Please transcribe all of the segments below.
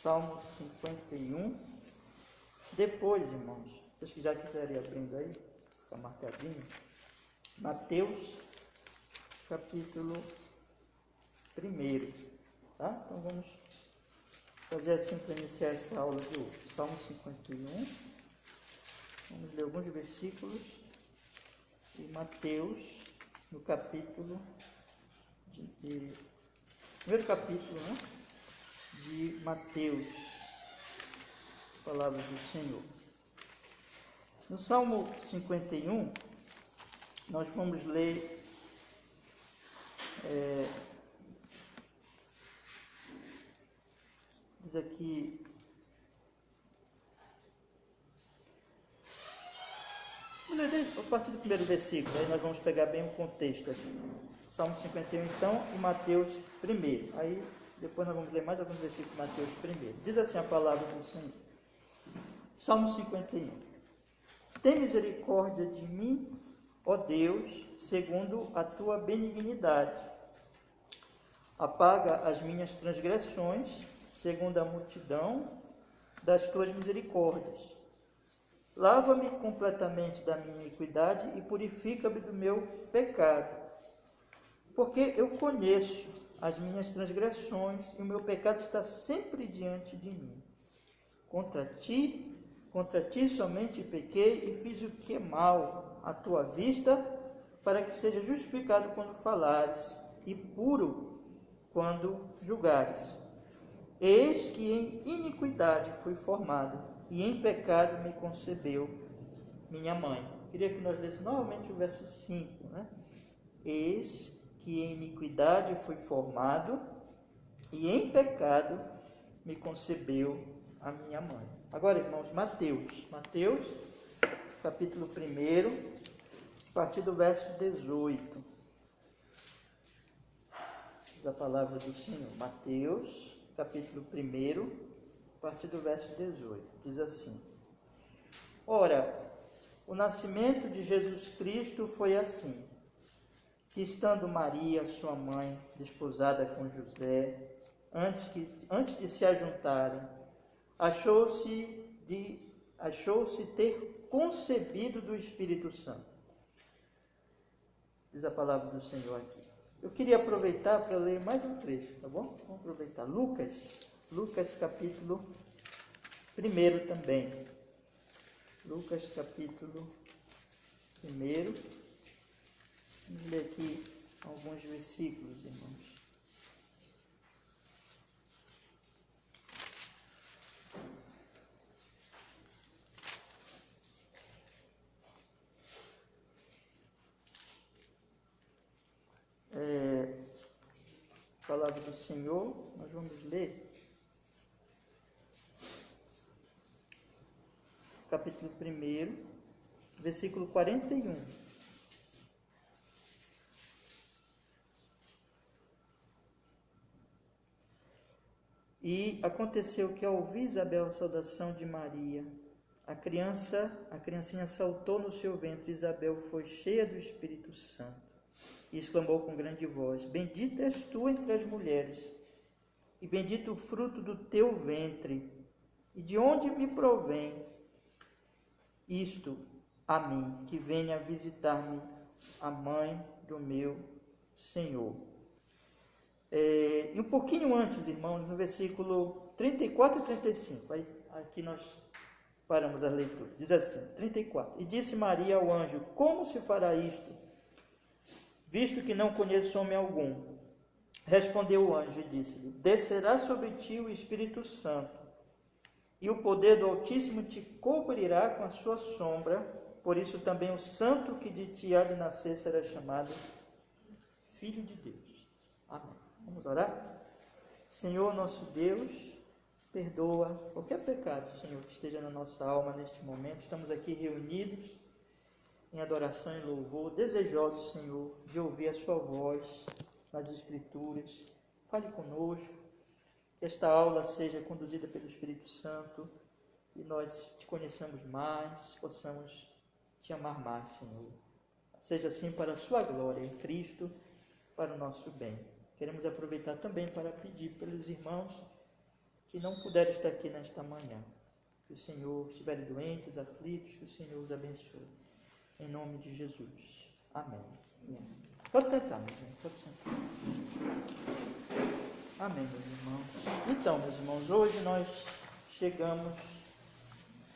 Salmo 51. Depois, irmãos, vocês que já quiserem abrindo aí, está marcadinho, Mateus, capítulo 1, tá? Então vamos fazer assim para iniciar essa aula de hoje. Salmo 51, vamos ler alguns versículos e Mateus, no capítulo, primeiro capítulo, né? De Mateus, palavra do Senhor. No Salmo 51, nós vamos ler diz aqui, a partir do primeiro versículo, aí nós vamos pegar bem o contexto aqui. Salmo 51 então e Mateus 1. Aí depois nós vamos ler mais alguns versículos de Mateus 1. Diz assim a palavra do Senhor. Salmo 51. Tem misericórdia de mim, ó Deus, segundo a tua benignidade. Apaga as minhas transgressões, segundo a multidão das tuas misericórdias. Lava-me completamente da minha iniquidade e purifica-me do meu pecado. Porque eu conheço as minhas transgressões e o meu pecado está sempre diante de mim. Contra ti somente pequei e fiz o que é mal à tua vista, para que seja justificado quando falares e puro quando julgares. Eis que em iniquidade fui formado e em pecado me concebeu minha mãe. Queria que nós lêssemos novamente o verso 5, né? Eis que em iniquidade fui formado e em pecado me concebeu a minha mãe. Agora, irmãos, Mateus, capítulo 1, a partir do verso 18. Diz a palavra do Senhor. Mateus, capítulo 1, a partir do verso 18. Diz assim: Ora, o nascimento de Jesus Cristo foi assim, que estando Maria, sua mãe, desposada com José, antes de se ajuntarem, achou-se ter concebido do Espírito Santo. Diz a palavra do Senhor aqui. Eu queria aproveitar para ler mais um trecho, tá bom? Vamos aproveitar. Lucas capítulo 1 também. Lucas capítulo 1. Vamos ler aqui alguns versículos, irmãos. Palavra do Senhor, nós vamos ler capítulo 1, versículo 41. E aconteceu que ao ouvir Isabel a saudação de Maria, a criancinha saltou no seu ventre. Isabel foi cheia do Espírito Santo e exclamou com grande voz: Bendita és tu entre as mulheres, e bendito o fruto do teu ventre. E de onde me provém isto a mim, que venha visitar-me a mãe do meu Senhor? E um pouquinho antes, irmãos, no versículo 34 e 35, aqui nós paramos a leitura. Diz assim, 34. E disse Maria ao anjo: Como se fará isto, visto que não conheço homem algum? Respondeu o anjo e disse-lhe: Descerá sobre ti o Espírito Santo, e o poder do Altíssimo te cobrirá com a sua sombra. Por isso também o santo que de ti há de nascer será chamado Filho de Deus. Amém. Vamos orar? Senhor nosso Deus, perdoa qualquer pecado, Senhor, que esteja na nossa alma neste momento. Estamos aqui reunidos em adoração e louvor, desejosos, Senhor, de ouvir a sua voz nas Escrituras. Fale conosco, que esta aula seja conduzida pelo Espírito Santo e nós te conheçamos mais, possamos te amar mais, Senhor. Seja assim para a sua glória em Cristo, para o nosso bem. Queremos aproveitar também para pedir pelos irmãos que não puderam estar aqui nesta manhã. Que o Senhor estiverem doentes, aflitos, que o Senhor os abençoe. Em nome de Jesus. Amém. Pode sentar, meus irmãos, pode sentar. Amém, meus irmãos. Então, meus irmãos, hoje nós chegamos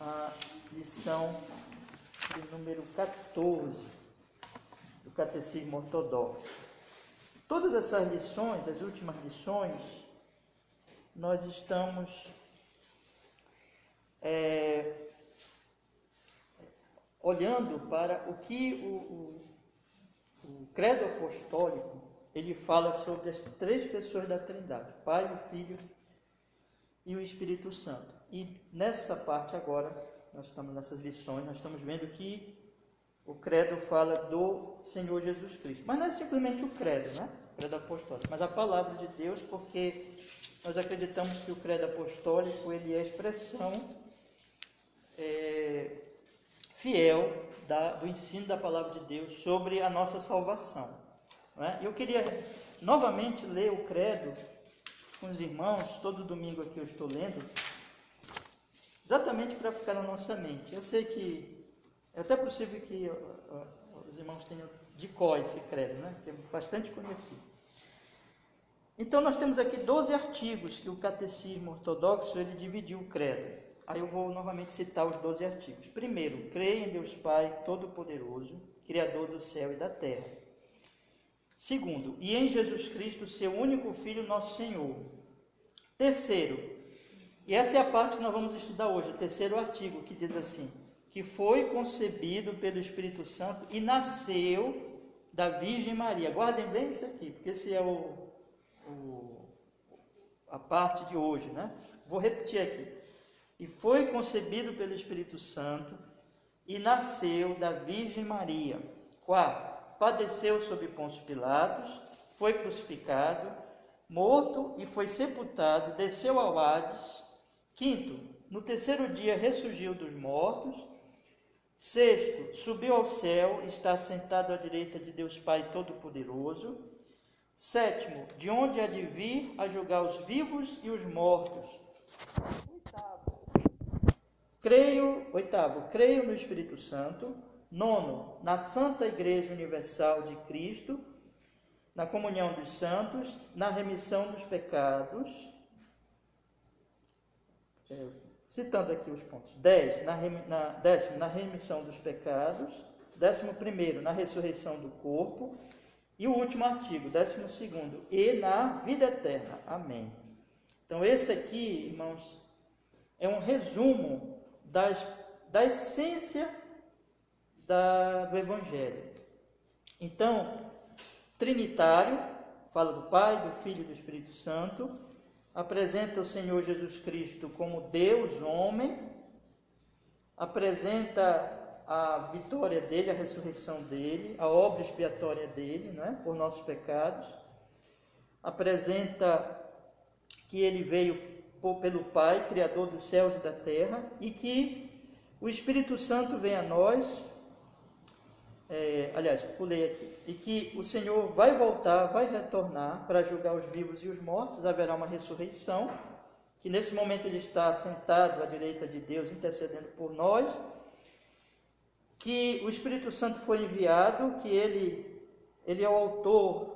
à lição de número 14 do Catecismo Ortodoxo. Todas essas lições, as últimas lições, nós estamos olhando para o que o credo apostólico ele fala sobre as três pessoas da Trindade, o Pai, o Filho e o Espírito Santo. E nessa parte agora, nós estamos nessas lições, nós estamos vendo que o credo fala do Senhor Jesus Cristo. Mas não é simplesmente o credo, né? O credo apostólico, mas a palavra de Deus, porque nós acreditamos que o credo apostólico ele é a expressão fiel do ensino da palavra de Deus sobre a nossa salvação. Não é? Eu queria novamente ler o credo com os irmãos, todo domingo aqui eu estou lendo, exatamente para ficar na nossa mente. Eu sei que é até possível que os irmãos tenham de cor esse credo, né? Que é bastante conhecido. Então nós temos aqui 12 artigos que o Catecismo Ortodoxo ele dividiu o credo. Aí eu vou novamente citar os 12 artigos. Primeiro, creio em Deus Pai Todo-Poderoso, Criador do céu e da terra. Segundo, e em Jesus Cristo, seu único Filho, nosso Senhor. Terceiro, e essa é a parte que nós vamos estudar hoje, o terceiro artigo, que diz assim, que foi concebido pelo Espírito Santo e nasceu da Virgem Maria. Guardem bem isso aqui, porque esse é a parte de hoje, né? Vou repetir aqui. E foi concebido pelo Espírito Santo e nasceu da Virgem Maria. Quarto, padeceu sob Pôncio Pilatos, foi crucificado, morto e foi sepultado, desceu ao Hades. Quinto, no terceiro dia ressurgiu dos mortos. Sexto, subiu ao céu, está sentado à direita de Deus Pai Todo-Poderoso. Sétimo, de onde há de vir a julgar os vivos e os mortos. Oitavo, creio no Espírito Santo. Nono, na Santa Igreja Universal de Cristo, na comunhão dos santos, na remissão dos pecados. Citando aqui os pontos. 10, décimo, na remissão dos pecados. 11º, na ressurreição do corpo. E o último artigo, 12º, e na vida eterna. Amém. Então esse aqui, irmãos, é um resumo da essência do Evangelho. Então, trinitário, fala do Pai, do Filho e do Espírito Santo, apresenta o Senhor Jesus Cristo como Deus, homem, apresenta a vitória dele, a ressurreição dele, a obra expiatória dele, né, por nossos pecados, apresenta que ele veio pelo Pai, Criador dos céus e da terra, e que o Espírito Santo vem a nós, pulei aqui, e que o Senhor vai voltar, vai retornar para julgar os vivos e os mortos, haverá uma ressurreição, que nesse momento ele está sentado à direita de Deus, intercedendo por nós, que o Espírito Santo foi enviado, que ele é o autor,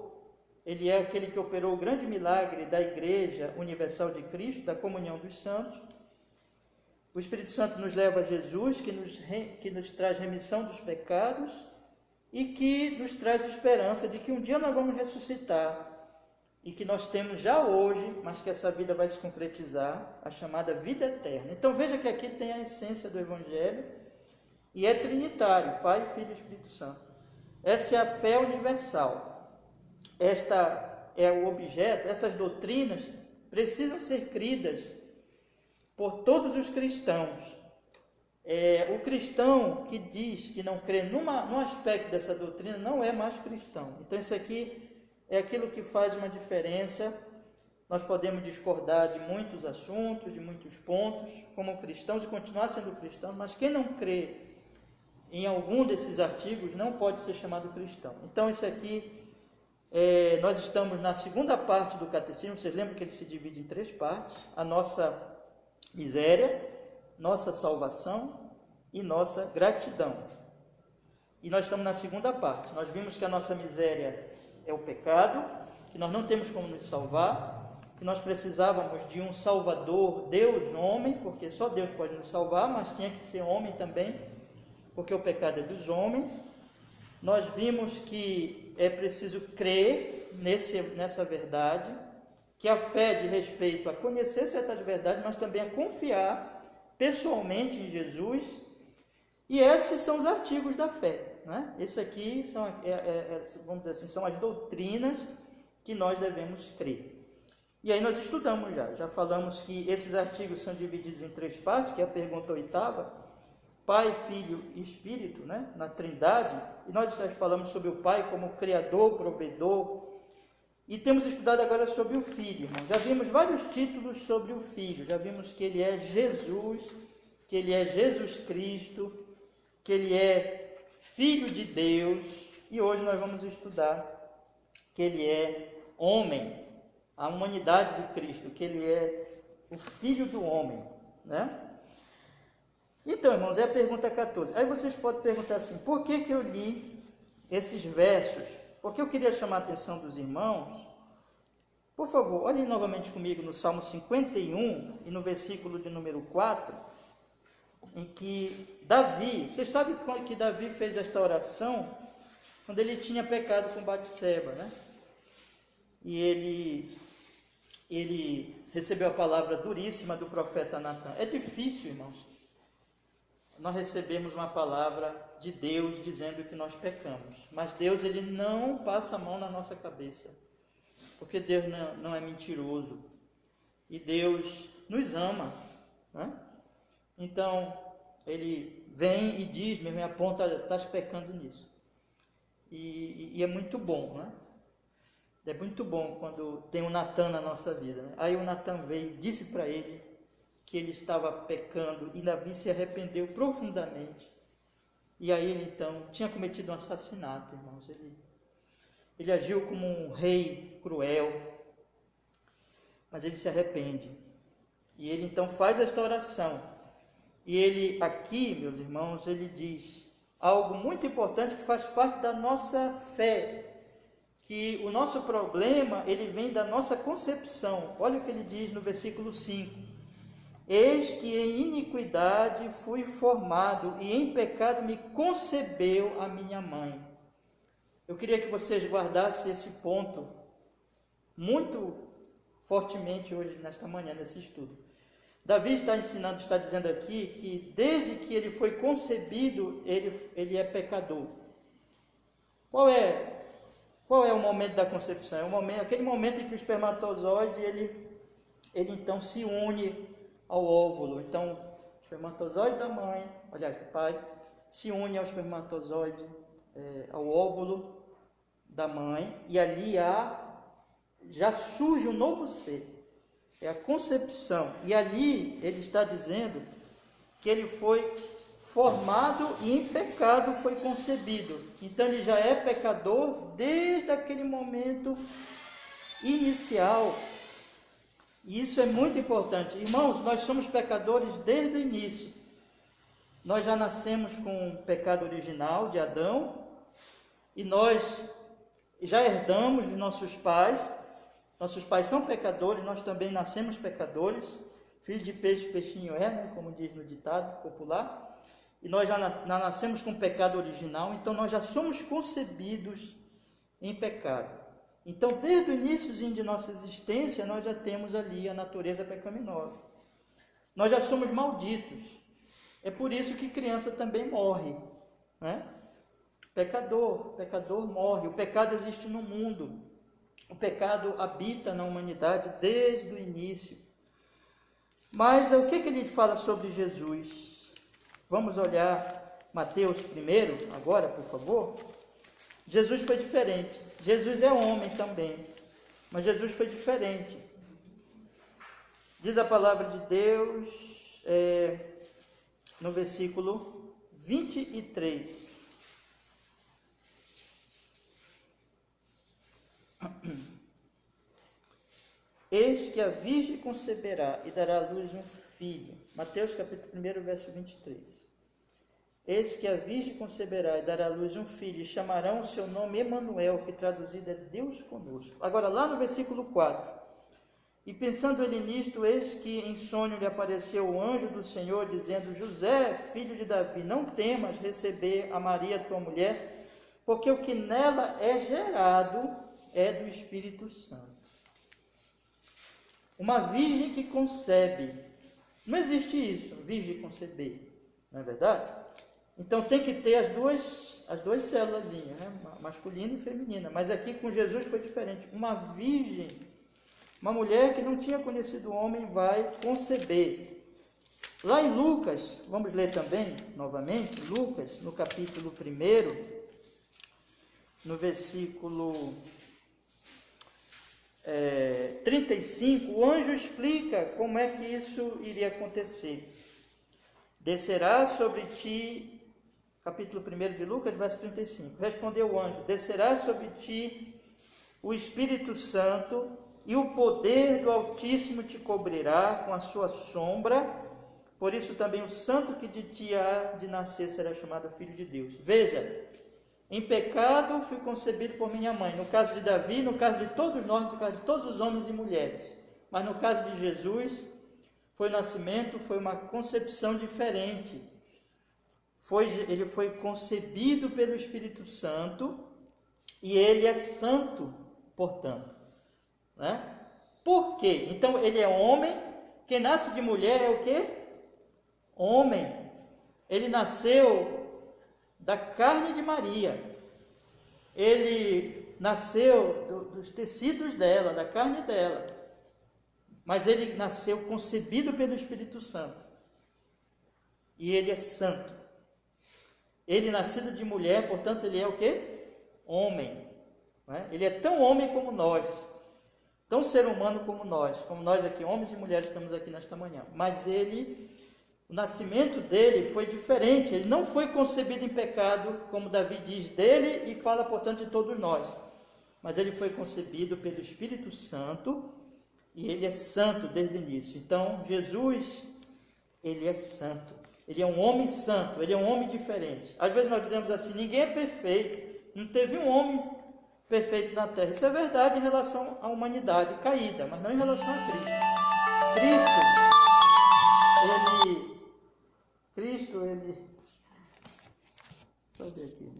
ele é aquele que operou o grande milagre da Igreja Universal de Cristo, da comunhão dos santos. O Espírito Santo nos leva a Jesus, que nos traz remissão dos pecados e que nos traz esperança de que um dia nós vamos ressuscitar e que nós temos já hoje, mas que essa vida vai se concretizar, a chamada vida eterna. Então veja que aqui tem a essência do Evangelho e é trinitário, Pai, Filho e Espírito Santo. Essa é a fé universal. Esta é o objeto, essas doutrinas precisam ser cridas por todos os cristãos. O cristão que diz que não crê num aspecto dessa doutrina não é mais cristão. Então isso aqui é aquilo que faz uma diferença. Nós podemos discordar de muitos assuntos, de muitos pontos, como cristãos e continuar sendo cristãos, mas quem não crê em algum desses artigos não pode ser chamado cristão. Então isso aqui Nós estamos na segunda parte do catecismo. Vocês lembram que ele se divide em 3 partes: a nossa miséria, nossa salvação e nossa gratidão. E nós estamos na segunda parte. Nós vimos que a nossa miséria é o pecado, que nós não temos como nos salvar, que nós precisávamos de um Salvador, Deus, homem, porque só Deus pode nos salvar, mas tinha que ser homem também, porque o pecado é dos homens. Nós vimos que é preciso crer nessa verdade, que a fé diz respeito a conhecer certas verdades, mas também a confiar pessoalmente em Jesus. E esses são os artigos da fé, né? Esses aqui são, vamos dizer assim, são as doutrinas que nós devemos crer. E aí nós estudamos já falamos que esses artigos são divididos em 3 partes, que é a pergunta 8ª, Pai, Filho e Espírito, né? Na Trindade. E nós falamos sobre o Pai como Criador, Provedor. E temos estudado agora sobre o Filho, irmão. Já vimos vários títulos sobre o Filho. Já vimos que ele é Jesus, que ele é Jesus Cristo, que ele é Filho de Deus. E hoje nós vamos estudar que ele é homem, a humanidade de Cristo, que ele é o Filho do homem, né? Então, irmãos, é a pergunta 14. Aí vocês podem perguntar assim: por que eu li esses versos? Porque eu queria chamar a atenção dos irmãos. Por favor, olhem novamente comigo no Salmo 51 e no versículo de número 4, em que Davi, vocês sabem que Davi fez esta oração quando ele tinha pecado com Batseba, né? E ele recebeu a palavra duríssima do profeta Natan. É difícil, irmãos, nós recebemos uma palavra de Deus dizendo que nós pecamos, mas Deus, ele não passa a mão na nossa cabeça, porque Deus não é mentiroso, e Deus nos ama, né? Então ele vem e diz, me aponta, estás pecando nisso, e é muito bom, né? É muito bom quando tem um Natan na nossa vida, né? Aí o Natan veio e disse para ele que ele estava pecando, e Davi se arrependeu profundamente. E aí ele então tinha cometido um assassinato, irmãos. Ele agiu como um rei cruel, mas ele se arrepende. E ele então faz esta oração. E ele aqui, meus irmãos, ele diz algo muito importante que faz parte da nossa fé, que o nosso problema, ele vem da nossa concepção. Olha o que ele diz no versículo 5. Eis que em iniquidade fui formado, e em pecado me concebeu a minha mãe. Eu queria que vocês guardassem esse ponto muito fortemente hoje, nesta manhã, nesse estudo. Davi está ensinando, está dizendo aqui, que desde que ele foi concebido, ele é pecador. Qual é o momento da concepção? É aquele momento em que o espermatozoide, ele então se une ao óvulo. Então, o espermatozoide da mãe, aliás, do pai, se une ao espermatozoide, ao óvulo da mãe, e ali já surge um novo ser. É a concepção. E ali ele está dizendo que ele foi formado e em pecado foi concebido. Então ele já é pecador desde aquele momento inicial. E isso é muito importante. Irmãos, nós somos pecadores desde o início. Nós já nascemos com o pecado original de Adão, e nós já herdamos de nossos pais. Nossos pais são pecadores, nós também nascemos pecadores. Filho de peixe, peixinho é, né? Como diz no ditado popular. E nós já nascemos com o pecado original, então nós já somos concebidos em pecado. Então, desde o iníciozinho de nossa existência, nós já temos ali a natureza pecaminosa. Nós já somos malditos. É por isso que criança também morre, né? Pecador morre. O pecado existe no mundo. O pecado habita na humanidade desde o início. Mas o que ele fala sobre Jesus? Vamos olhar Mateus primeiro, agora, por favor. Jesus foi diferente. Jesus é homem também, mas Jesus foi diferente. Diz a palavra de Deus no versículo 23. Eis que a virgem conceberá e dará à luz um filho. Mateus capítulo 1, verso 23. Eis que a virgem conceberá e dará à luz um filho, e chamarão o seu nome Emanuel, que traduzido é Deus conosco. Agora, lá no versículo 4. E pensando ele nisto, eis que em sonho lhe apareceu o anjo do Senhor, dizendo: José, filho de Davi, não temas receber a Maria, tua mulher, porque o que nela é gerado é do Espírito Santo. Uma virgem que concebe. Não existe isso, virgem conceber, não é verdade? Então tem que ter as duas células, né? Masculina e feminina. Mas aqui com Jesus foi diferente. Uma virgem, uma mulher que não tinha conhecido o homem, vai conceber. Lá em Lucas, vamos ler também, novamente, Lucas, no capítulo 1, no versículo 35, o anjo explica como é que isso iria acontecer. Descerá sobre ti, capítulo 1 de Lucas, verso 35. Respondeu o anjo: descerá sobre ti o Espírito Santo, e o poder do Altíssimo te cobrirá com a sua sombra. Por isso também o santo que de ti há de nascer será chamado Filho de Deus. Veja, em pecado fui concebido por minha mãe. No caso de Davi, no caso de todos nós, no caso de todos os homens e mulheres. Mas no caso de Jesus, foi o nascimento, foi uma concepção diferente. Ele foi concebido pelo Espírito Santo e ele é santo, portanto. Né? Por quê? Então ele é homem. Quem nasce de mulher é o quê? Homem. Ele nasceu da carne de Maria. Ele nasceu dos tecidos dela, da carne dela. Mas ele nasceu concebido pelo Espírito Santo. E ele é santo. Ele nascido de mulher, portanto ele é o quê? Homem. Né? Ele é tão homem como nós. Tão ser humano como nós aqui, homens e mulheres, estamos aqui nesta manhã. Mas o nascimento dele foi diferente. Ele não foi concebido em pecado, como Davi diz dele e fala, portanto, de todos nós. Mas ele foi concebido pelo Espírito Santo e ele é santo desde o início. Então, Jesus, ele é santo. Ele é um homem santo, ele é um homem diferente. Às vezes nós dizemos assim: ninguém é perfeito, não teve um homem perfeito na terra. Isso é verdade em relação à humanidade caída, mas não em relação a Cristo. Deixa eu ver aqui.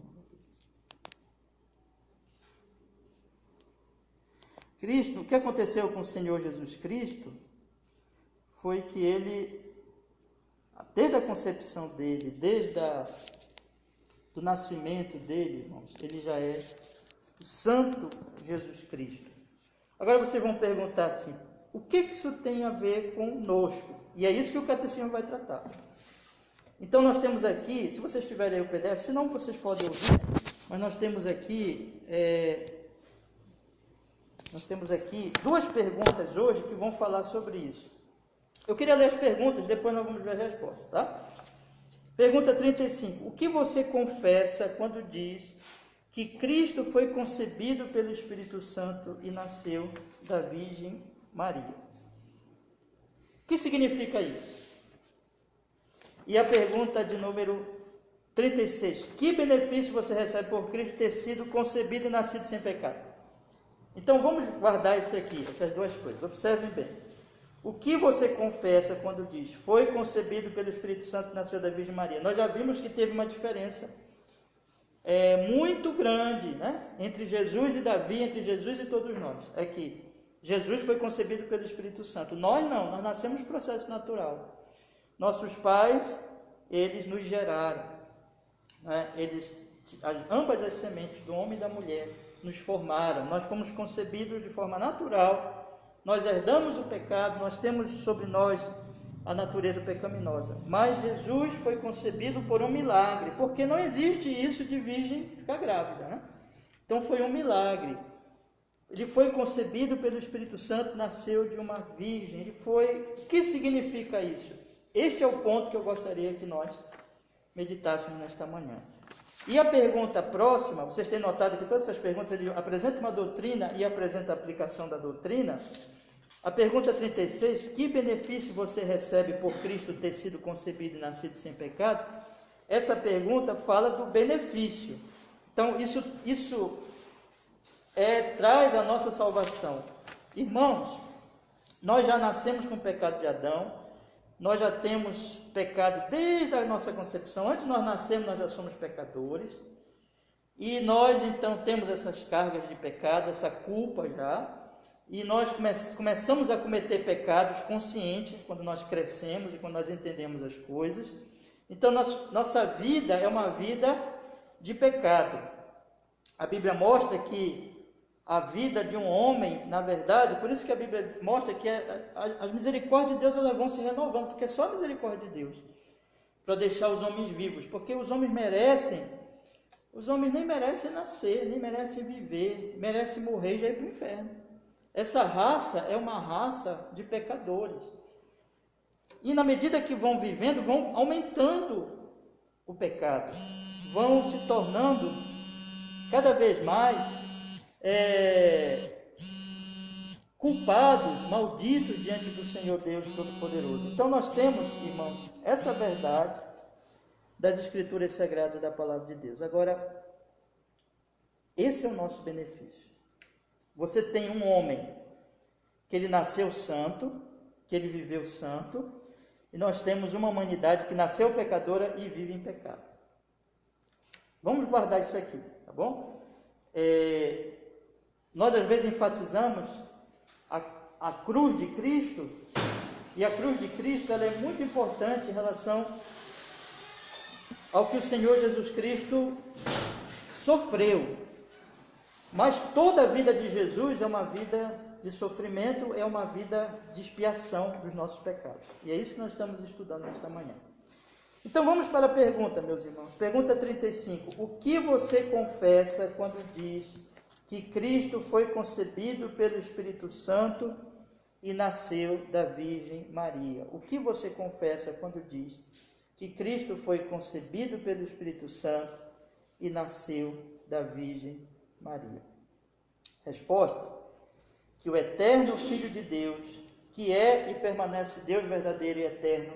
Cristo, o que aconteceu com o Senhor Jesus Cristo foi que ele, desde a concepção dele, do nascimento dele, irmãos, ele já é o Santo Jesus Cristo. Agora vocês vão perguntar assim: o que isso tem a ver conosco? E é isso que o catecismo vai tratar. Então nós temos aqui, se vocês tiverem aí o PDF, se não vocês podem ouvir, mas nós temos aqui duas perguntas hoje que vão falar sobre isso. Eu queria ler as perguntas, depois nós vamos ver a resposta, tá? Pergunta 35. O que você confessa quando diz que Cristo foi concebido pelo Espírito Santo e nasceu da Virgem Maria? O que significa isso? E a pergunta de número 36. Que benefício você recebe por Cristo ter sido concebido e nascido sem pecado? Então vamos guardar isso aqui, essas duas coisas. Observem bem. O que você confessa quando diz foi concebido pelo Espírito Santo e nasceu da Virgem Maria? Nós já vimos que teve uma diferença muito grande, né? Entre Jesus e Davi, entre Jesus e todos nós. É que Jesus foi concebido pelo Espírito Santo. Nós não, nós nascemos processo natural. Nossos pais, eles nos geraram. Né? Ambas as sementes do homem e da mulher nos formaram. Nós fomos concebidos de forma natural. Nós herdamos o pecado, nós temos sobre nós a natureza pecaminosa. Mas Jesus foi concebido por um milagre, porque não existe isso de virgem ficar grávida, né? Então foi um milagre. Ele foi concebido pelo Espírito Santo, nasceu de uma virgem. O que significa isso? Este é o ponto que eu gostaria que nós meditássemos nesta manhã. E a pergunta próxima, vocês têm notado que todas essas perguntas, ele apresenta uma doutrina e apresenta a aplicação da doutrina. A pergunta 36, que benefício você recebe por Cristo ter sido concebido e nascido sem pecado? Essa pergunta fala do benefício. Então, isso traz a nossa salvação. Irmãos, nós já nascemos com o pecado de Adão, nós já temos pecado desde a nossa concepção. Antes de nós nascermos, nós já somos pecadores. E nós, então, temos essas cargas de pecado, essa culpa já. E nós começamos a cometer pecados conscientes quando nós crescemos e quando nós entendemos as coisas. Então, nossa vida é uma vida de pecado. A Bíblia mostra que a vida de um homem, na verdade, por isso que a Bíblia mostra que as misericórdias de Deus elas vão se renovando, porque é só a misericórdia de Deus para deixar os homens vivos, porque os homens nem merecem nascer, nem merecem viver, merecem morrer e já ir para o inferno. Essa raça é uma raça de pecadores. E na medida que vão vivendo, vão aumentando o pecado, vão se tornando cada vez mais culpados, malditos diante do Senhor Deus Todo-Poderoso. Então nós temos, irmãos, essa verdade das Escrituras Sagradas e da Palavra de Deus. Agora, esse é o nosso benefício. Você tem um homem que ele nasceu santo, que ele viveu santo, e nós temos uma humanidade que nasceu pecadora e vive em pecado. Vamos guardar isso aqui, tá bom? Nós às vezes enfatizamos a cruz de Cristo, e a cruz de Cristo ela é muito importante em relação ao que o Senhor Jesus Cristo sofreu. Mas toda a vida de Jesus é uma vida de sofrimento, é uma vida de expiação dos nossos pecados. E é isso que nós estamos estudando nesta manhã. Então vamos para a pergunta, meus irmãos. Pergunta 35. O que você confessa quando diz que Cristo foi concebido pelo Espírito Santo e nasceu da Virgem Maria? O que você confessa quando diz que Cristo foi concebido pelo Espírito Santo e nasceu da Virgem Maria? Resposta: que o eterno Filho de Deus, que é e permanece Deus verdadeiro e eterno,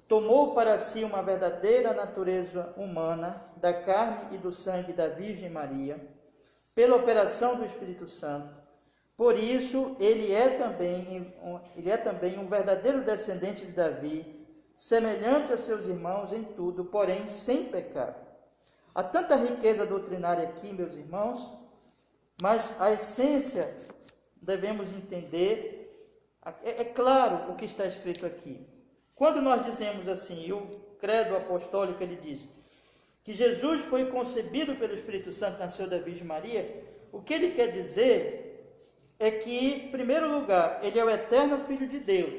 tomou para si uma verdadeira natureza humana, da carne e do sangue da Virgem Maria, pela operação do Espírito Santo. Por isso, ele é também um verdadeiro descendente de Davi, semelhante a seus irmãos em tudo, porém sem pecado. Há tanta riqueza doutrinária aqui, meus irmãos, mas a essência devemos entender. É claro o que está escrito aqui. Quando nós dizemos assim, e o credo apostólico ele diz que Jesus foi concebido pelo Espírito Santo, nasceu da Virgem Maria, o que ele quer dizer é que, em primeiro lugar, ele é o eterno Filho de Deus,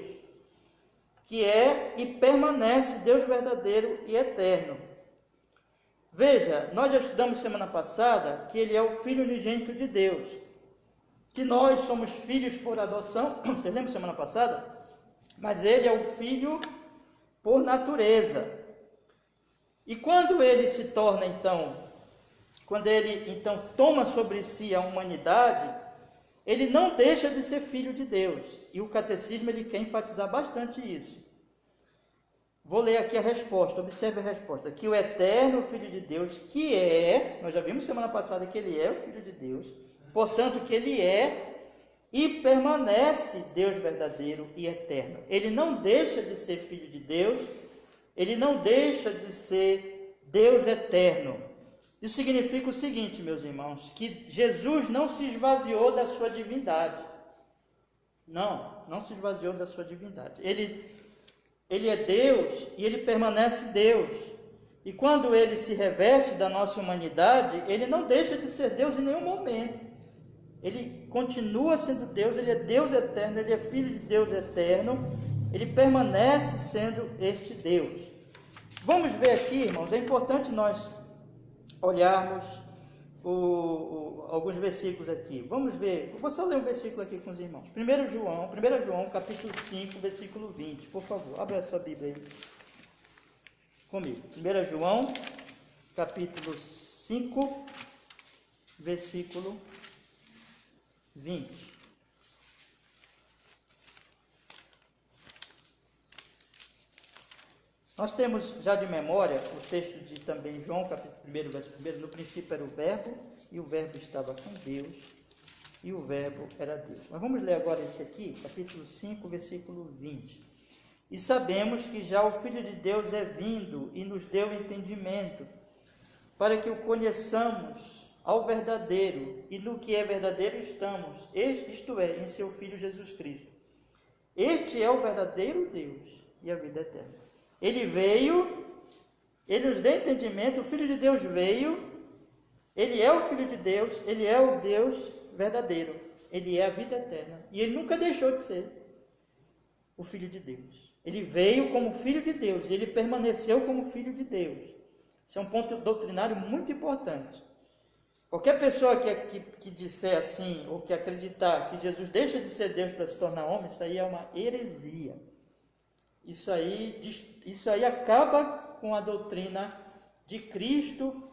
que é e permanece Deus verdadeiro e eterno. Veja, nós já estudamos semana passada que ele é o Filho unigênito de Deus, que nós somos filhos por adoção, você lembra semana passada? Mas ele é o Filho por natureza. E quando ele se torna quando ele toma sobre si a humanidade, ele não deixa de ser Filho de Deus. E o catecismo ele quer enfatizar bastante isso. Vou ler aqui a resposta, observe a resposta. Que o eterno Filho de Deus, que é, nós já vimos semana passada que ele é o Filho de Deus, portanto que ele é e permanece Deus verdadeiro e eterno. Ele não deixa de ser Filho de Deus, ele não deixa de ser Deus eterno. Isso significa o seguinte, meus irmãos, que Jesus não se esvaziou da sua divindade. Não se esvaziou da sua divindade. Ele é Deus e ele permanece Deus. E quando ele se reveste da nossa humanidade, ele não deixa de ser Deus em nenhum momento. Ele continua sendo Deus, ele é Deus eterno, ele é Filho de Deus eterno, ele permanece sendo este Deus. Vamos ver aqui, irmãos, é importante nós olharmos alguns versículos aqui. Vamos ver, vou só ler um versículo aqui com os irmãos. 1 João, capítulo 5, versículo 20. Por favor, abra a sua Bíblia aí comigo. 1 João, capítulo 5, versículo 20. Nós temos já de memória o texto de também João, capítulo 1, verso 1. No princípio era o Verbo, e o Verbo estava com Deus, e o Verbo era Deus. Mas vamos ler agora esse aqui, capítulo 5, versículo 20. E sabemos que já o Filho de Deus é vindo e nos deu entendimento, para que o conheçamos ao verdadeiro, e no que é verdadeiro estamos, isto é, em seu Filho Jesus Cristo. Este é o verdadeiro Deus e a vida eterna. Ele veio, ele nos deu entendimento, o Filho de Deus veio, ele é o Filho de Deus, ele é o Deus verdadeiro, ele é a vida eterna, e ele nunca deixou de ser o Filho de Deus. Ele veio como Filho de Deus, e ele permaneceu como Filho de Deus. Isso é um ponto doutrinário muito importante. Qualquer pessoa que disser assim, ou que acreditar que Jesus deixa de ser Deus para se tornar homem, isso aí é uma heresia. Isso aí acaba com a doutrina de Cristo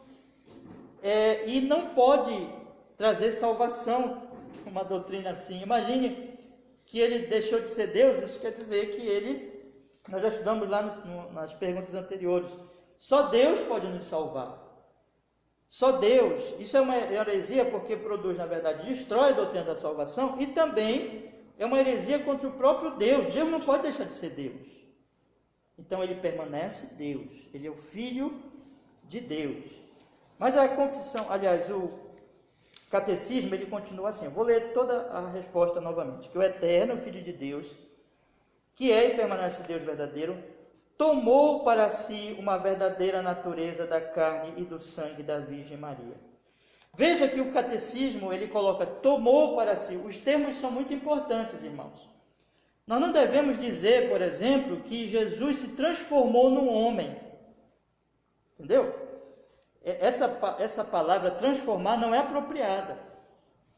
e não pode trazer salvação, uma doutrina assim. Imagine que ele deixou de ser Deus, isso quer dizer que nós já estudamos lá nas perguntas anteriores, só Deus pode nos salvar. Só Deus. Isso é uma heresia porque produz, na verdade, destrói a doutrina da salvação e também é uma heresia contra o próprio Deus. Deus não pode deixar de ser Deus. Então ele permanece Deus. Ele é o Filho de Deus. Mas a confissão, aliás, o catecismo, ele continua assim. Eu vou ler toda a resposta novamente. Que o eterno Filho de Deus, que é e permanece Deus verdadeiro, tomou para si uma verdadeira natureza da carne e do sangue da Virgem Maria. Veja que o catecismo, ele coloca tomou para si. Os termos são muito importantes, irmãos. Nós não devemos dizer, por exemplo, que Jesus se transformou num homem. Entendeu? Essa palavra transformar não é apropriada.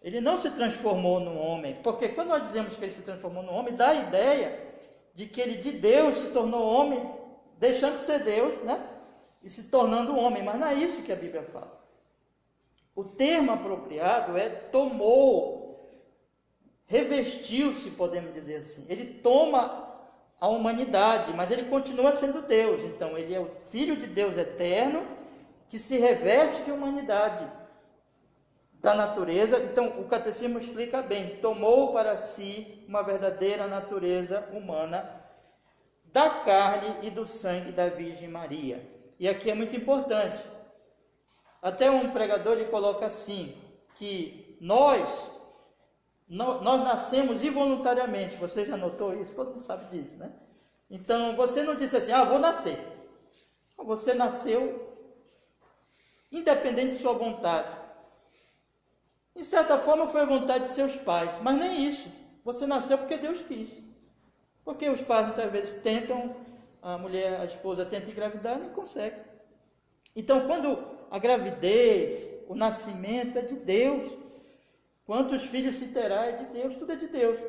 Ele não se transformou num homem, porque quando nós dizemos que ele se transformou num homem, dá a ideia de que ele de Deus se tornou homem, deixando de ser Deus, né? E se tornando homem, mas não é isso que a Bíblia fala. O termo apropriado é tomou, revestiu-se, podemos dizer assim. Ele toma a humanidade, mas ele continua sendo Deus. Então, ele é o Filho de Deus eterno, que se reveste de humanidade, da natureza. Então, o catecismo explica bem, tomou para si uma verdadeira natureza humana, da carne e do sangue da Virgem Maria. E aqui é muito importante. Até um pregador ele coloca assim, que nós nascemos involuntariamente. Você já notou isso? Todo mundo sabe disso, né? Então, você não disse assim, vou nascer. Você nasceu independente de sua vontade. De certa forma foi a vontade de seus pais, mas nem isso. Você nasceu porque Deus quis. Porque os pais muitas vezes tentam, a esposa tenta engravidar e não consegue. Então, quando a gravidez, o nascimento é de Deus, quantos filhos se terá é de Deus, tudo é de Deus.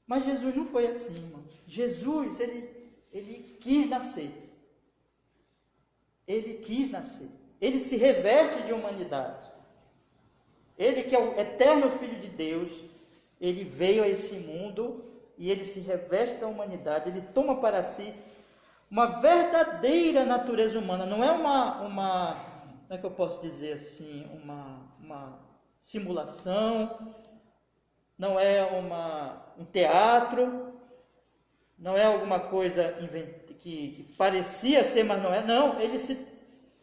Mas Jesus não foi assim, irmão. Jesus, ele quis nascer. Ele quis nascer. Ele se reveste de humanidade. Ele que é o eterno Filho de Deus, ele veio a esse mundo e ele se reveste da humanidade, ele toma para si uma verdadeira natureza humana, não é uma como é que eu posso dizer assim, uma simulação, não é um teatro, não é alguma coisa que parecia ser, mas não é, não,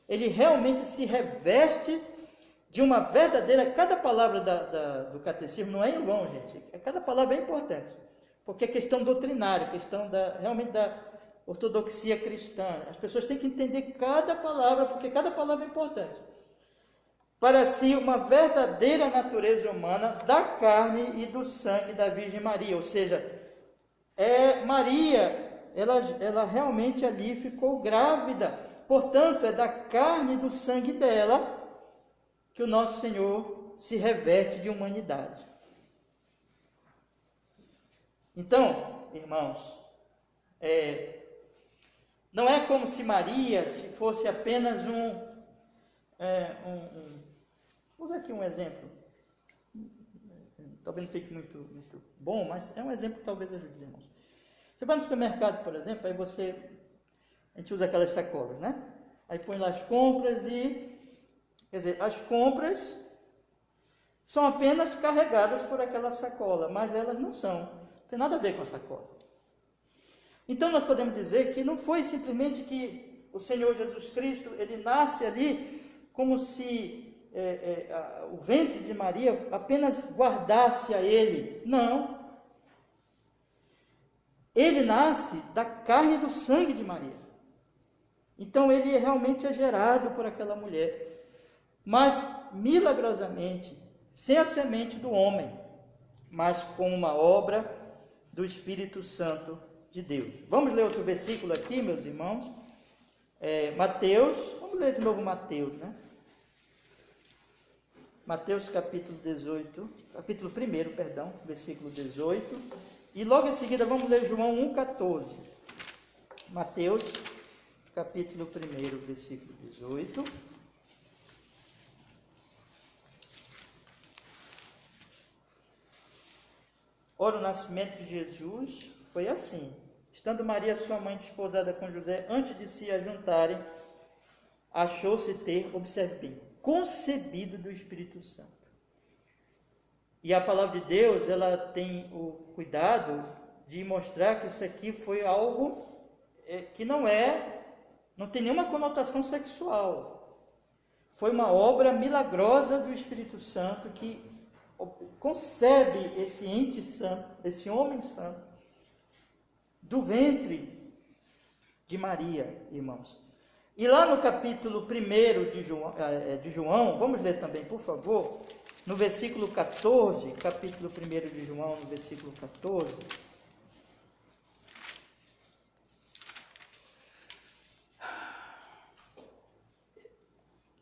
ele realmente se reveste de uma verdadeira, cada palavra do catecismo não é em vão, gente, cada palavra é importante, porque é questão doutrinária, questão realmente da ortodoxia cristã, as pessoas têm que entender cada palavra, porque cada palavra é importante. Para si, uma verdadeira natureza humana da carne e do sangue da Virgem Maria, ou seja, Maria, ela realmente ali ficou grávida, portanto, é da carne e do sangue dela que o nosso Senhor se reveste de humanidade. Então, irmãos, Não é como se Maria se fosse apenas vamos usar aqui um exemplo. Talvez não fique muito bom, mas é um exemplo que talvez ajude os irmãos. Você vai no supermercado, por exemplo, aí a gente usa aquelas sacolas, né? Aí põe lá as compras quer dizer, as compras são apenas carregadas por aquela sacola, mas elas não tem nada a ver com a sacola. Então nós podemos dizer que não foi simplesmente que o Senhor Jesus Cristo, ele nasce ali como se o ventre de Maria apenas guardasse a ele. Não. Ele nasce da carne e do sangue de Maria. Então ele realmente é gerado por aquela mulher, mas milagrosamente, sem a semente do homem, mas com uma obra do Espírito Santo de Deus. Vamos ler outro versículo aqui, meus irmãos. Mateus, vamos ler de novo Mateus, né? Mateus capítulo 1, versículo 18. E logo em seguida vamos ler João 1,14. Mateus capítulo 1, versículo 18. Ora, o nascimento de Jesus foi assim. Estando Maria, sua mãe, desposada com José, antes de se ajuntarem, achou-se ter, observe bem, concebido do Espírito Santo. E a palavra de Deus, ela tem o cuidado de mostrar que isso aqui foi algo que não tem nenhuma conotação sexual. Foi uma obra milagrosa do Espírito Santo que concebe esse ente santo, esse homem santo, do ventre de Maria, irmãos. E lá no capítulo 1 de João, vamos ler também, por favor, no versículo 14, capítulo 1 de João, no versículo 14.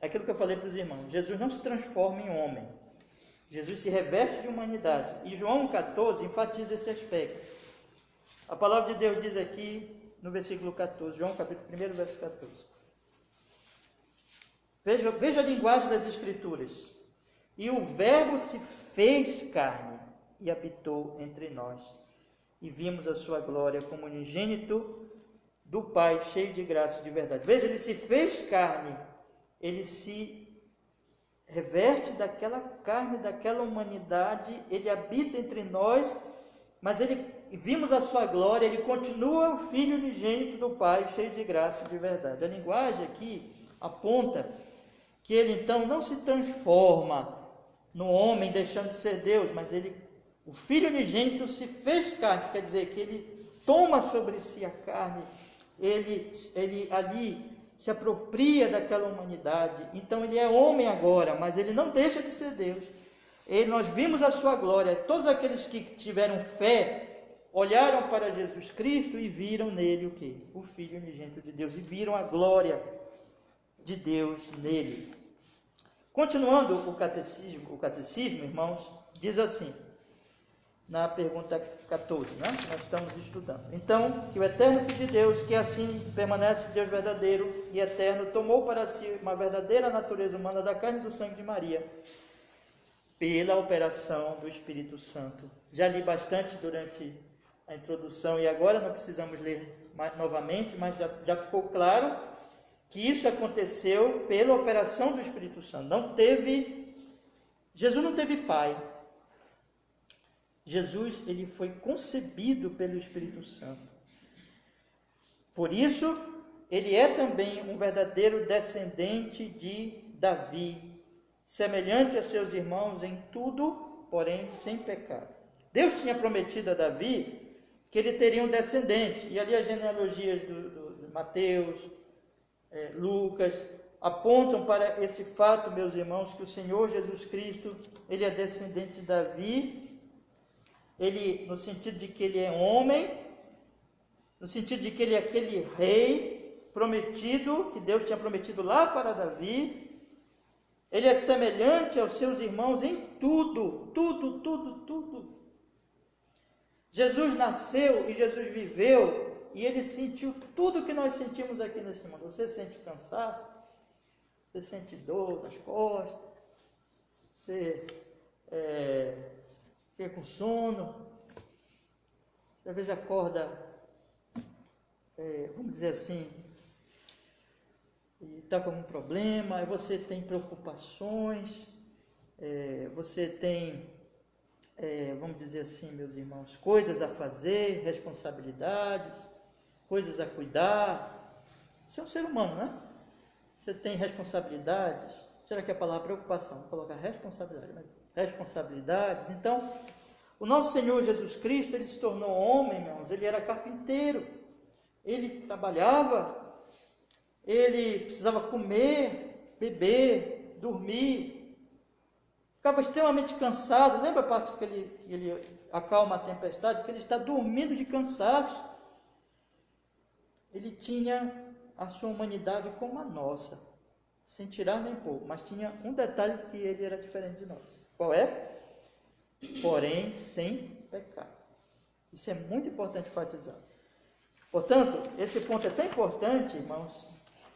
Aquilo que eu falei para os irmãos, Jesus não se transforma em homem, Jesus se reveste de humanidade. E João 14 enfatiza esse aspecto. A palavra de Deus diz aqui no versículo 14, João capítulo 1, verso 14. Veja a linguagem das Escrituras. E o Verbo se fez carne e habitou entre nós. E vimos a sua glória como unigênito do Pai, cheio de graça e de verdade. Veja, ele se fez carne, ele se reverte daquela carne, daquela humanidade, ele habita entre nós, mas vimos a sua glória, ele continua o Filho unigênito do Pai, cheio de graça e de verdade. A linguagem aqui aponta que ele então não se transforma no homem deixando de ser Deus, mas o Filho unigênito se fez carne, isso quer dizer que ele toma sobre si a carne, ele ali se apropria daquela humanidade, então ele é homem agora, mas ele não deixa de ser Deus. Nós vimos a sua glória, todos aqueles que tiveram fé, olharam para Jesus Cristo e viram nele o quê? O Filho unigênito de Deus, e viram a glória de Deus nele. Continuando o catecismo, irmãos, diz assim, na pergunta 14, né? Nós estamos estudando. Então, que o eterno Filho de Deus, que assim permanece Deus verdadeiro e eterno, tomou para si uma verdadeira natureza humana da carne e do sangue de Maria, pela operação do Espírito Santo. Já li bastante durante a introdução e agora não precisamos ler novamente, mas já ficou claro que isso aconteceu pela operação do Espírito Santo. Jesus não teve pai. Jesus, ele foi concebido pelo Espírito Santo. Por isso, ele é também um verdadeiro descendente de Davi, semelhante a seus irmãos em tudo, porém sem pecado. Deus tinha prometido a Davi que ele teria um descendente, e ali as genealogias do Mateus, Lucas, apontam para esse fato, meus irmãos, que o Senhor Jesus Cristo, ele é descendente de Davi, ele, no sentido de que ele é homem, no sentido de que ele é aquele rei prometido, que Deus tinha prometido lá para Davi. Ele é semelhante aos seus irmãos em tudo, tudo. Jesus nasceu e Jesus viveu e ele sentiu tudo que nós sentimos aqui nesse mundo. Você sente cansaço, você sente dor nas costas, você fica com sono, você às vezes acorda, vamos dizer assim, e está com algum problema, aí você tem preocupações, você tem, vamos dizer assim, meus irmãos, coisas a fazer, responsabilidades, coisas a cuidar. Você é um ser humano, né? Você tem responsabilidades. Será que é a palavra preocupação? Vou colocar responsabilidade. Responsabilidades. Então, o nosso Senhor Jesus Cristo, ele se tornou homem, irmãos. Ele era carpinteiro. Ele trabalhava. Ele precisava comer, beber, dormir. Ficava extremamente cansado. Lembra a parte que ele acalma a tempestade? Que ele está dormindo de cansaço. Ele tinha a sua humanidade como a nossa, sem tirar nem pôr, mas tinha um detalhe que ele era diferente de nós. Qual é? Porém, sem pecado. Isso é muito importante enfatizar. Portanto, esse ponto é tão importante, irmãos,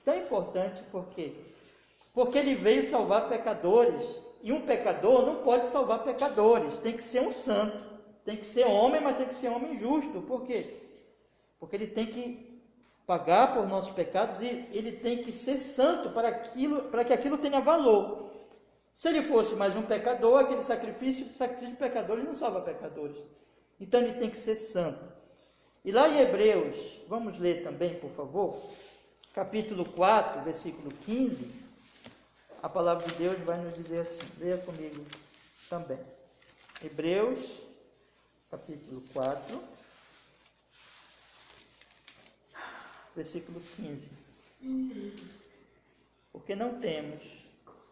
tão importante porque ele veio salvar pecadores, e um pecador não pode salvar pecadores, tem que ser um santo, tem que ser homem, mas tem que ser homem justo. Por quê? Porque ele tem que pagar por nossos pecados e ele tem que ser santo para que aquilo tenha valor. Se ele fosse mais um pecador, aquele sacrifício de pecadores não salva pecadores. Então ele tem que ser santo. E lá em Hebreus, vamos ler também, por favor, capítulo 4, versículo 15, a palavra de Deus vai nos dizer assim, leia comigo também. Hebreus, capítulo 4, versículo 15. Porque não temos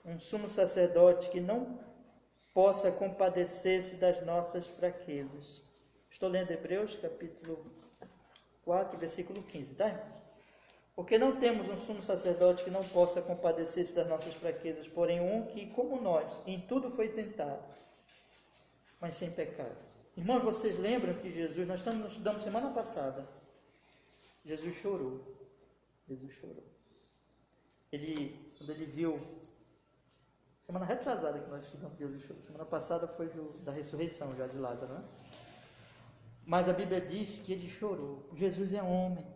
um sumo sacerdote que não possa compadecer-se das nossas fraquezas. Estou lendo Hebreus, capítulo 4, versículo 15, tá, irmãos? Porque não temos um sumo sacerdote que não possa compadecer-se das nossas fraquezas, porém um que, como nós, em tudo foi tentado, mas sem pecado. Irmãos, vocês lembram que Jesus, nós estudamos semana passada, Jesus chorou. Jesus chorou. Quando ele viu, semana retrasada que nós estudamos, Jesus chorou. Semana passada foi da ressurreição já de Lázaro, né? Mas a Bíblia diz que ele chorou. Jesus é homem.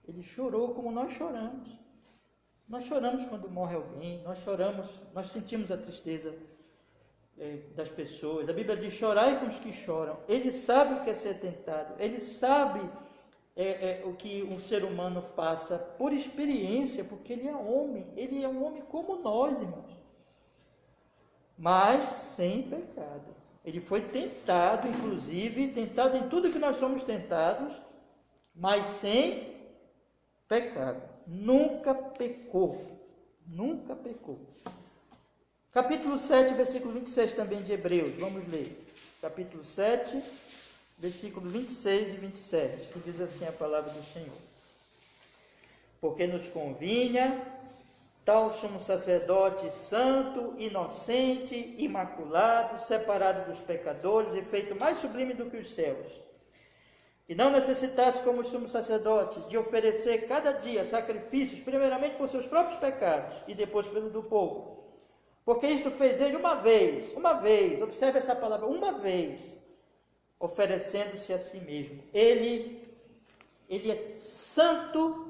Ele chorou como nós choramos. Nós choramos quando morre alguém, nós choramos, nós sentimos a tristeza das pessoas. A Bíblia diz: chorai com os que choram. Ele sabe o que é ser tentado, ele sabe o que um ser humano passa por experiência, porque ele é um homem como nós, irmãos, mas sem pecado. Ele foi tentado, inclusive, tentado em tudo que nós somos tentados, mas sem pecado. Nunca pecou. Nunca pecou. Capítulo 7, versículo 26 também de Hebreus. Vamos ler. Capítulo 7, versículo 26 e 27, que diz assim a palavra do Senhor. Porque nos convinha tal sumo sacerdote santo, inocente, imaculado, separado dos pecadores e feito mais sublime do que os céus, que não necessitasse, como os sumos sacerdotes, de oferecer cada dia sacrifícios, primeiramente por seus próprios pecados e depois pelo do povo. Porque isto fez ele uma vez, observe essa palavra, uma vez, oferecendo-se a si mesmo. Ele é santo.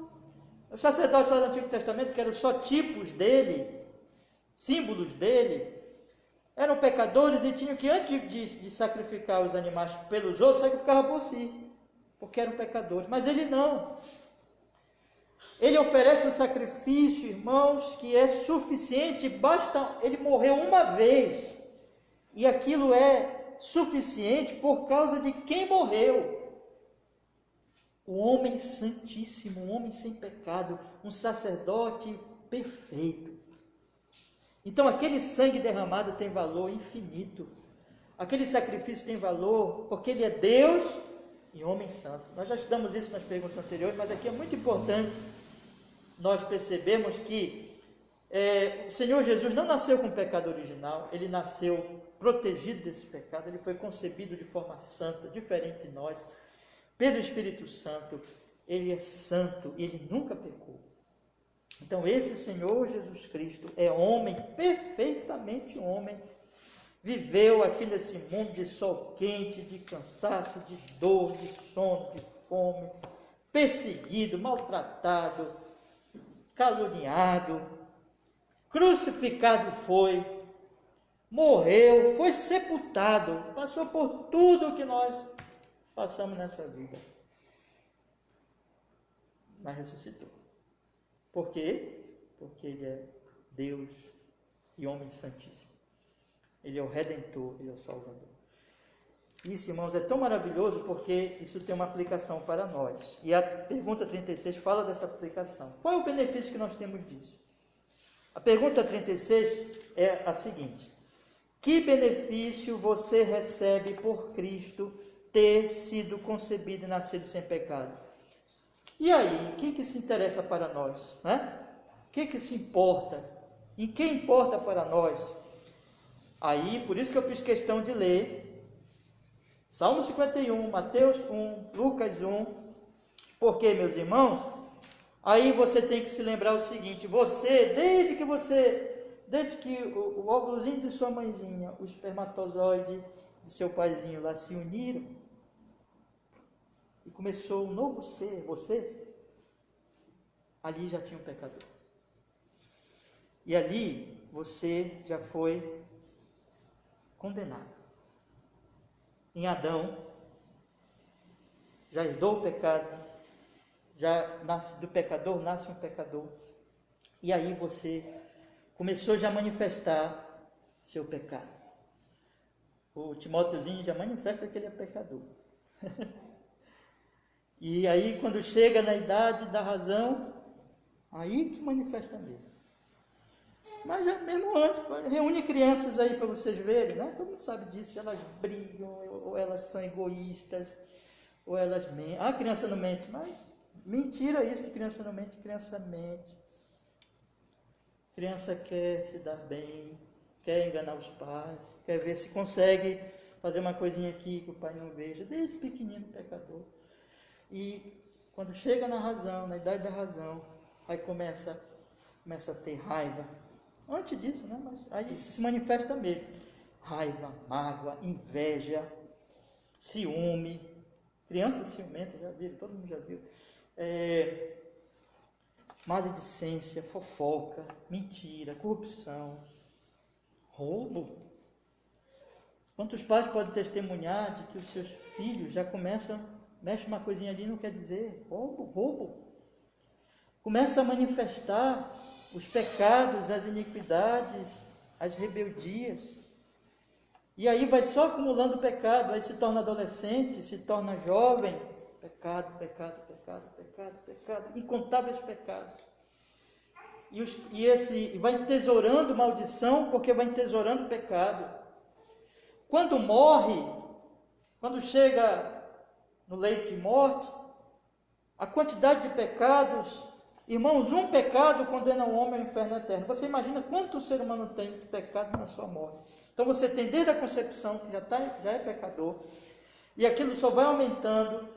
Os sacerdotes lá do Antigo Testamento, que eram só tipos dele, símbolos dele, eram pecadores e tinham que, antes de sacrificar os animais pelos outros, sacrificava por si, porque eram pecadores. Mas ele não. Ele oferece um sacrifício, irmãos, que é suficiente, basta ele morreu uma vez, e aquilo é suficiente por causa de quem morreu. O homem santíssimo, um homem sem pecado, um sacerdote perfeito. Então aquele sangue derramado tem valor infinito. Aquele sacrifício tem valor porque ele é Deus e homem santo. Nós já estudamos isso nas perguntas anteriores, mas aqui é muito importante nós percebermos que o Senhor Jesus não nasceu com pecado original, ele nasceu protegido desse pecado, ele foi concebido de forma santa, diferente de nós. pelo Espírito Santo, ele é santo, ele nunca pecou. Então esse Senhor Jesus Cristo é homem, perfeitamente homem, viveu aqui nesse mundo de sol quente, de cansaço, de dor, de sono, de fome, perseguido, maltratado, caluniado, crucificado foi, morreu, foi sepultado, passou por tudo o que nós passamos nessa vida, mas ressuscitou. Por quê? Porque ele é Deus e homem santíssimo. Ele é o Redentor, ele é o Salvador. Isso, irmãos, é tão maravilhoso porque isso tem uma aplicação para nós. E a pergunta 36 fala dessa aplicação. Qual é o benefício que nós temos disso? A pergunta 36 é a seguinte: que benefício você recebe por Cristo ter sido concebido e nascido sem pecado? E aí, o que se interessa para nós? Né? O que se importa? Em que importa para nós? Aí, por isso que eu fiz questão de ler Salmo 51, Mateus 1, Lucas 1, porque, meus irmãos, aí você tem que se lembrar o seguinte: você, desde que o óvulozinho de sua mãezinha, o espermatozoide de seu paizinho lá se uniram, e começou um novo ser, você, ali já tinha um pecador. E ali você já foi condenado. Em Adão, já herdou o pecado, já nasce do pecador, nasce um pecador. E aí você começou já a manifestar seu pecado. O Timóteozinho já manifesta que ele é pecador. E aí, quando chega na idade da razão, aí que manifesta mesmo. Mas já mesmo antes, reúne crianças aí para vocês verem, né? Todo mundo sabe disso, elas brigam, ou elas são egoístas, ou elas mentem. Ah, criança não mente, mas mentira isso, criança não mente, criança mente. Criança quer se dar bem, quer enganar os pais, quer ver se consegue fazer uma coisinha aqui que o pai não veja, desde pequenino pecador. E quando chega na razão, na idade da razão, aí começa a ter raiva. Antes disso, né? Mas aí isso se manifesta mesmo. Raiva, mágoa, inveja, ciúme. Criança ciumenta, já viram, todo mundo já viu. Maledicência, fofoca, mentira, corrupção, roubo. Quantos pais podem testemunhar de que os seus filhos já mexe uma coisinha ali, não quer dizer roubo. Começa a manifestar os pecados, as iniquidades, as rebeldias. E aí vai só acumulando pecado, aí se torna adolescente, se torna jovem. Pecado, incontáveis pecados. E vai entesourando maldição, porque vai entesourando pecado. Quando morre, quando chega no leito de morte, a quantidade de pecados, irmãos, um pecado condena o homem ao inferno eterno. Você imagina quanto o ser humano tem de pecado na sua morte. Então você tem desde a concepção, que já é pecador, e aquilo só vai aumentando,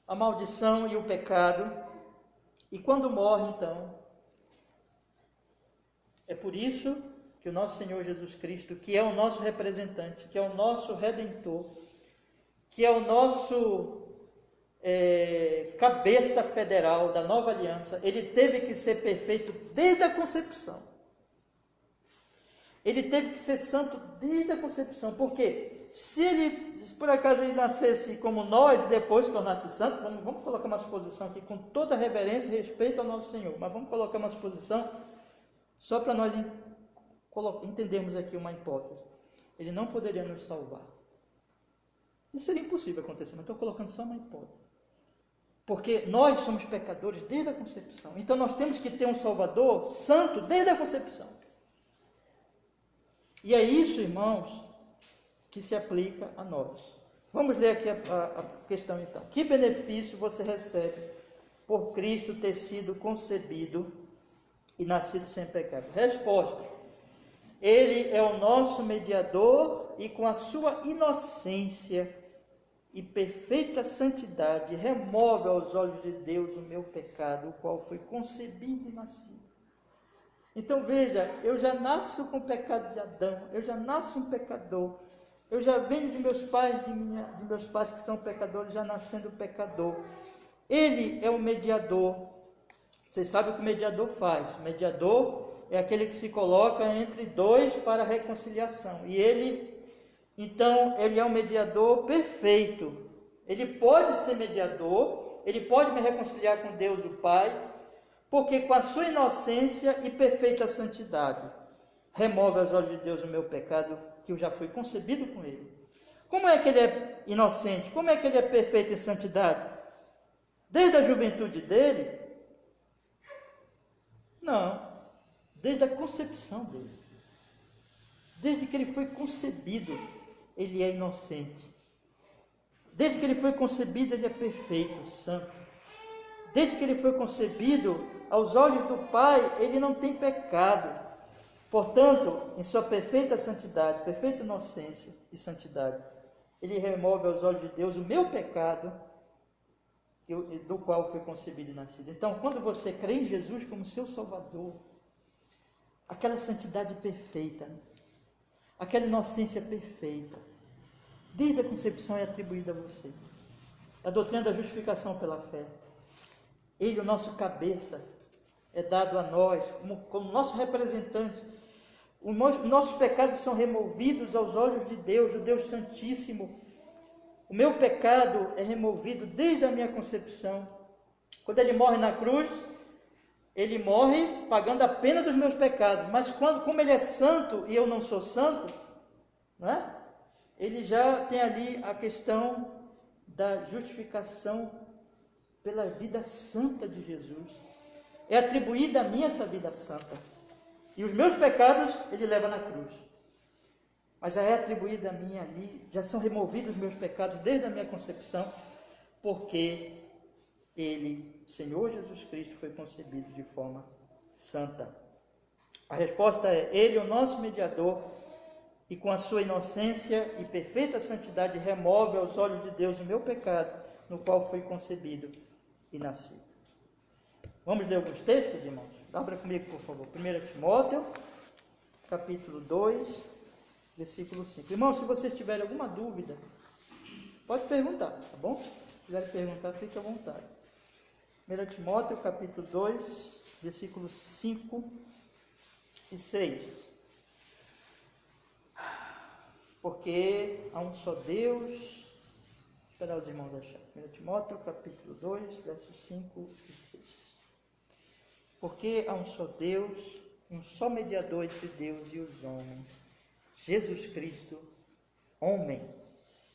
a maldição e o pecado, e quando morre, então, é por isso que o nosso Senhor Jesus Cristo, que é o nosso representante, que é o nosso Redentor, que é o nosso cabeça federal da nova aliança, ele teve que ser perfeito desde a concepção. Ele teve que ser santo desde a concepção, porque se por acaso ele nascesse como nós e depois se tornasse santo, vamos colocar uma suposição aqui com toda reverência e respeito ao nosso Senhor, mas vamos colocar uma suposição só para nós entendermos aqui uma hipótese. Ele não poderia nos salvar. Isso seria impossível acontecer, mas estou colocando só uma hipótese. Porque nós somos pecadores desde a concepção. Então nós temos que ter um Salvador santo desde a concepção. E é isso, irmãos, que se aplica a nós. Vamos ler aqui a questão então. Que benefício você recebe por Cristo ter sido concebido e nascido sem pecado? Resposta: Ele é o nosso mediador e com a sua inocência e perfeita santidade remove aos olhos de Deus o meu pecado, o qual foi concebido e nascido. Então veja, eu já nasço com o pecado de Adão, eu já nasço um pecador, eu já venho de meus pais, de meus pais que são pecadores, já nascendo pecador. Ele é o mediador. Vocês sabem o que o mediador faz. O mediador é aquele que se coloca entre dois para a reconciliação. E então, ele é um mediador perfeito. Ele pode ser mediador, ele pode me reconciliar com Deus o Pai, porque com a sua inocência e perfeita santidade, remove aos olhos de Deus o meu pecado, que eu já fui concebido com ele. Como é que ele é inocente? Como é que ele é perfeito em santidade? Desde a juventude dele? Não. Desde a concepção dele. Desde que ele foi concebido, ele é inocente. Desde que ele foi concebido, ele é perfeito, santo. Desde que ele foi concebido, aos olhos do Pai, ele não tem pecado. Portanto, em sua perfeita santidade, perfeita inocência e santidade, ele remove aos olhos de Deus o meu pecado, do qual foi concebido e nascido. Então, quando você crê em Jesus como seu Salvador, aquela santidade perfeita, aquela inocência perfeita, desde a concepção é atribuída a você. A doutrina da justificação pela fé. Ele, o nosso cabeça, é dado a nós como nosso representante. Os nossos pecados são removidos aos olhos de Deus, o Deus Santíssimo. O meu pecado é removido desde a minha concepção. Quando ele morre na cruz, ele morre pagando a pena dos meus pecados. Mas como ele é santo e eu não sou santo, não é? Ele já tem ali a questão da justificação pela vida santa de Jesus. É atribuída a mim essa vida santa. E os meus pecados ele leva na cruz. Mas já é atribuída a mim ali, já são removidos os meus pecados desde a minha concepção, porque ele, Senhor Jesus Cristo, foi concebido de forma santa. A resposta é: ele é o nosso mediador, e com a sua inocência e perfeita santidade remove aos olhos de Deus o meu pecado, no qual foi concebido e nascido. Vamos ler alguns textos, irmãos? Abra comigo, por favor. 1 Timóteo, capítulo 2, versículo 5. Irmãos, se vocês tiverem alguma dúvida, pode perguntar, tá bom? Se quiserem perguntar, fique à vontade. 1 Timóteo, capítulo 2, versículos 5 e 6. Porque há um só Deus. Esperar os irmãos achar. 1 Timóteo, capítulo 2, versos 5 e 6. Porque há um só Deus, um só mediador entre Deus e os homens, Jesus Cristo, homem,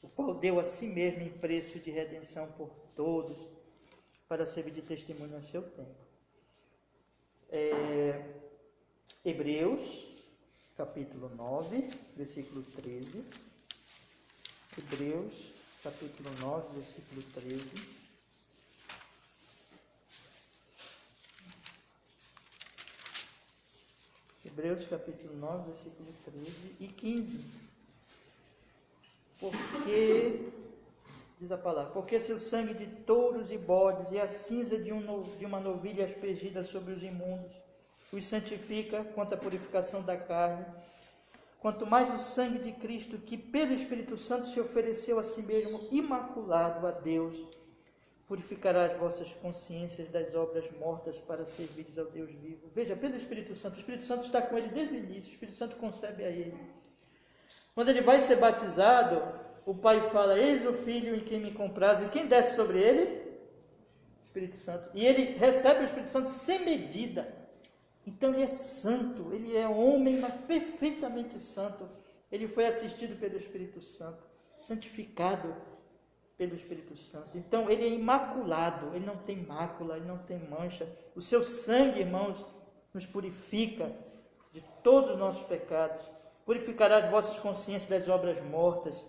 o qual deu a si mesmo em preço de redenção por todos, para servir de testemunho a seu tempo. Hebreus, capítulo 9, versículo 13. Hebreus, capítulo 9, versículo 13. Hebreus, capítulo 9, versículo 13 e 15. Porque, diz a palavra, porque se o sangue de touros e bodes e a cinza de uma novilha aspergida sobre os imundos os santifica quanto à purificação da carne, quanto mais o sangue de Cristo, que pelo Espírito Santo se ofereceu a si mesmo imaculado a Deus, purificará as vossas consciências das obras mortas para servires ao Deus vivo. Veja, pelo Espírito Santo, o Espírito Santo está com ele desde o início, o Espírito Santo concebe a ele. Quando ele vai ser batizado, o Pai fala: eis o Filho em quem me comprazo, e quem desce sobre ele? O Espírito Santo. E ele recebe o Espírito Santo sem medida. Então ele é santo, ele é homem, mas perfeitamente santo. Ele foi assistido pelo Espírito Santo, santificado pelo Espírito Santo. Então ele é imaculado, ele não tem mácula, ele não tem mancha. O seu sangue, irmãos, nos purifica de todos os nossos pecados. Purificará as vossas consciências das obras mortas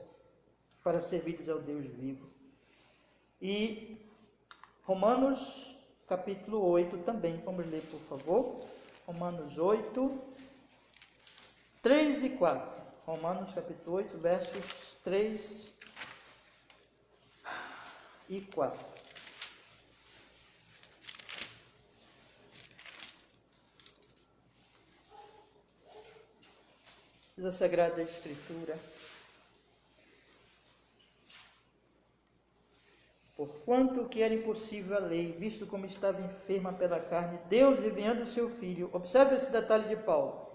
para servires ao Deus vivo. E Romanos capítulo 8 também, vamos ler, por favor. Romanos 8, 3 e 4. Romanos capítulo 8, versos 3 e 4. Diz a Sagrada Escritura: porquanto que era impossível a lei, visto como estava enferma pela carne, Deus enviando o seu Filho, observe esse detalhe de Paulo,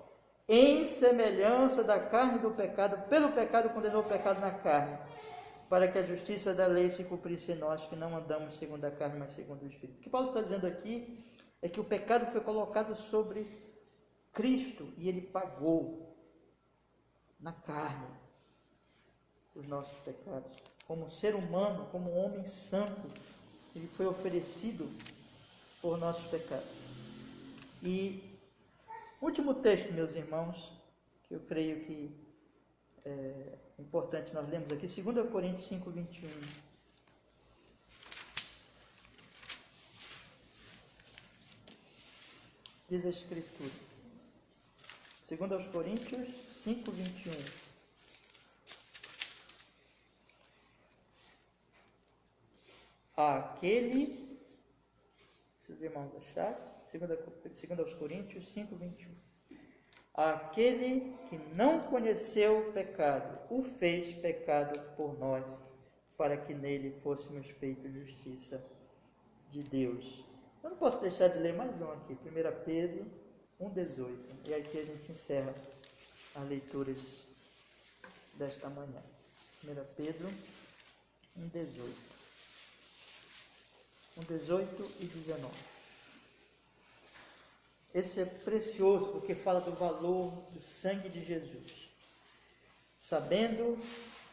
em semelhança da carne do pecado, pelo pecado condenou o pecado na carne, para que a justiça da lei se cumprisse em nós, que não andamos segundo a carne, mas segundo o Espírito. O que Paulo está dizendo aqui é que o pecado foi colocado sobre Cristo e ele pagou na carne os nossos pecados. Como ser humano, como um homem santo, ele foi oferecido por nossos pecados. E último texto, meus irmãos, que eu creio que é importante nós lemos aqui, 2 Coríntios 5, 21. Diz a Escritura, 2 Coríntios 5, 21. Aquele, se os irmãos acharem, 2 Coríntios 5, 21. Aquele que não conheceu o pecado, o fez pecado por nós, para que nele fôssemos feitos justiça de Deus. Eu não posso deixar de ler mais um aqui, 1 Pedro 1,18. E aqui a gente encerra as leituras desta manhã. 1 Pedro 1,18. 1,18 e 19. Esse é precioso porque fala do valor do sangue de Jesus. Sabendo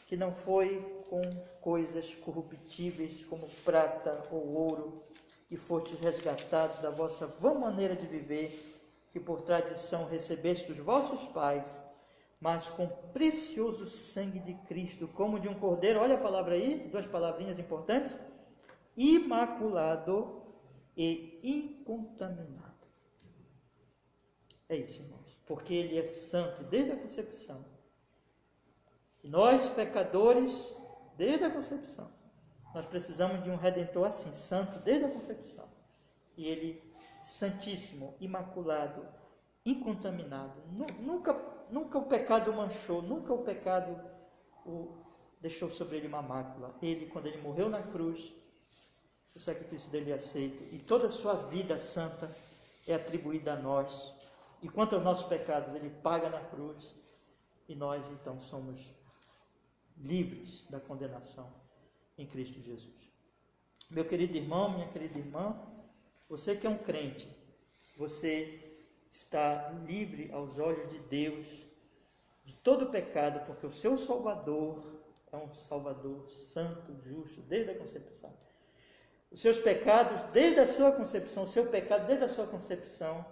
que não foi com coisas corruptíveis como prata ou ouro que fostes resgatados da vossa vã maneira de viver, que por tradição recebeste dos vossos pais, mas com precioso sangue de Cristo, como de um cordeiro, olha a palavra aí, duas palavrinhas importantes, imaculado e incontaminado. É isso, irmãos, porque ele é santo desde a concepção. E nós, pecadores, desde a concepção, nós precisamos de um Redentor assim, santo desde a concepção. E ele, santíssimo, imaculado, incontaminado. Nunca o pecado o manchou, nunca o pecado deixou sobre ele uma mácula. Ele, quando ele morreu na cruz, o sacrifício dele é aceito. E toda a sua vida santa é atribuída a nós. E quanto aos nossos pecados, ele paga na cruz. E nós, então, somos livres da condenação em Cristo Jesus. Meu querido irmão, minha querida irmã, você que é um crente, você está livre aos olhos de Deus de todo pecado, porque o seu Salvador é um Salvador santo, justo, desde a concepção. Os seus pecados, desde a sua concepção, o seu pecado desde a sua concepção,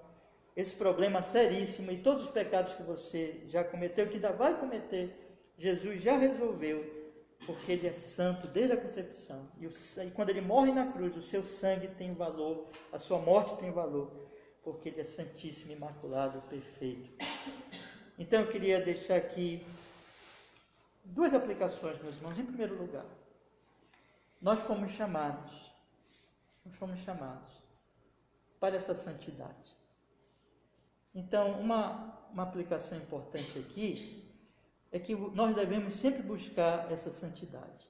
esse problema seríssimo e todos os pecados que você já cometeu, que ainda vai cometer, Jesus já resolveu, porque ele é santo desde a concepção. E quando ele morre na cruz, o seu sangue tem valor, a sua morte tem valor, porque ele é santíssimo, imaculado, perfeito. Então eu queria deixar aqui duas aplicações, meus irmãos. Em primeiro lugar, nós fomos chamados para essa santidade. Então, uma aplicação importante aqui é que nós devemos sempre buscar essa santidade.